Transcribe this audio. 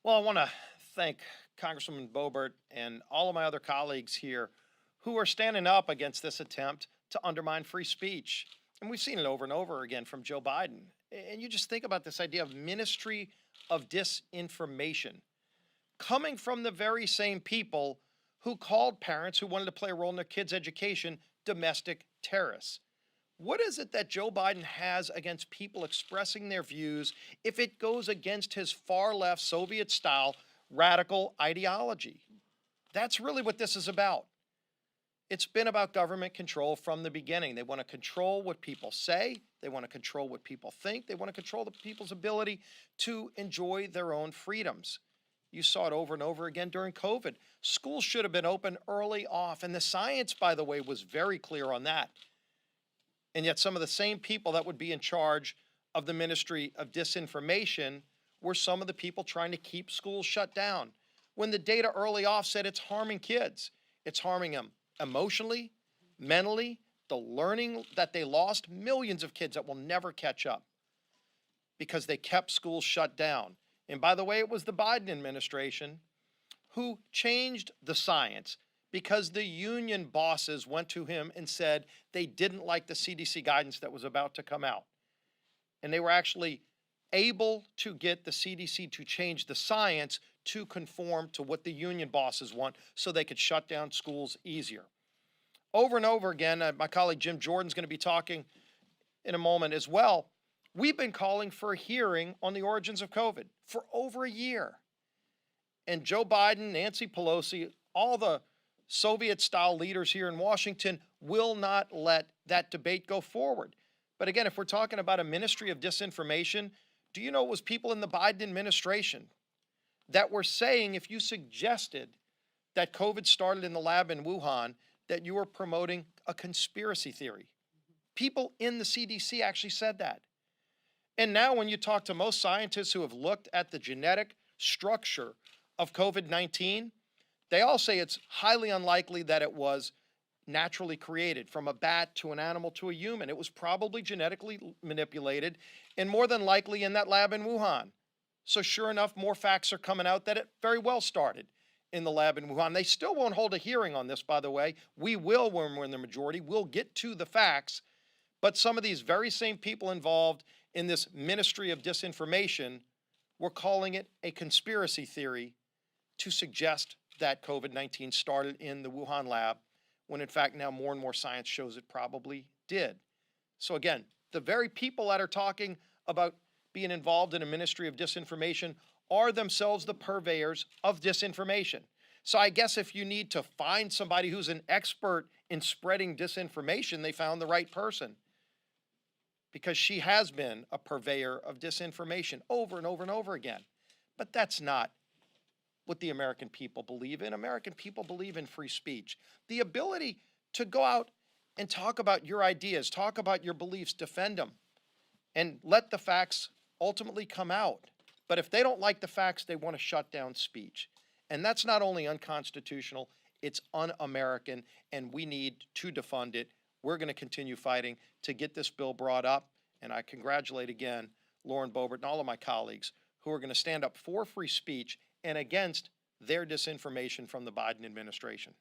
Well, I want to thank Congresswoman Boebert and all of my other colleagues here who are standing up against this attempt to undermine free speech. And we've seen it over and over again from Joe Biden. And you just think about this idea of ministry of disinformation coming from the very same people who called parents who wanted to play a role in their kids' education domestic terrorists. What is it that Joe Biden has against people expressing their views if it goes against his far left Soviet style radical ideology? That's really what this is about. It's been about government control from the beginning. They want to control what people say, they want to control what people think, they want to control the people's ability to enjoy their own freedoms. You saw it over and over again during COVID. Schools should have been open early off, and the science, by the way, was very clear on that. And yet some of the same people that would be in charge of the Ministry of Disinformation were some of the people trying to keep schools shut down. When the data early off said it's harming kids, it's harming them emotionally, mentally, the learning that they lost, millions of kids that will never catch up because they kept schools shut down. And by the way, it was the Biden administration who changed the science because the union bosses went to him and said they didn't like the CDC guidance that was about to come out. And they were actually able to get the CDC to change the science to conform to what the union bosses want so they could shut down schools easier. Over and over again, my colleague Jim Jordan's going to be talking in a moment as well. We've been calling for a hearing on the origins of COVID for over a year. And Joe Biden, Nancy Pelosi, all the Soviet-style leaders here in Washington will not let that debate go forward. But again, if we're talking about a ministry of disinformation, do you know it was people in the Biden administration that were saying if you suggested that COVID started in the lab in Wuhan, that you were promoting a conspiracy theory? People in the CDC actually said that. And now when you talk to most scientists who have looked at the genetic structure of COVID-19, they all say it's highly unlikely that it was naturally created from a bat to an animal to a human. It was probably genetically manipulated and more than likely in that lab in Wuhan. So sure enough, more facts are coming out that it very well started in the lab in Wuhan. They still won't hold a hearing on this, by the way. We will when we're in the majority. We'll get to the facts. But some of these very same people involved in this ministry of disinformation were calling it a conspiracy theory to suggest that COVID-19 started in the Wuhan lab, when in fact now more and more science shows it probably did. So again, the very people that are talking about being involved in a ministry of disinformation are themselves the purveyors of disinformation. So I guess if you need to find somebody who's an expert in spreading disinformation, they found the right person, because she has been a purveyor of disinformation over and over and over again. But that's not what the American people believe in. American people believe in free speech. The ability to go out and talk about your ideas, talk about your beliefs, defend them, and let the facts ultimately come out. But if they don't like the facts, they want to shut down speech. And that's not only unconstitutional, it's un-American, and we need to defund it. We're going to continue fighting to get this bill brought up, and I congratulate again Lauren Boebert and all of my colleagues who are going to stand up for free speech and against their disinformation from the Biden administration.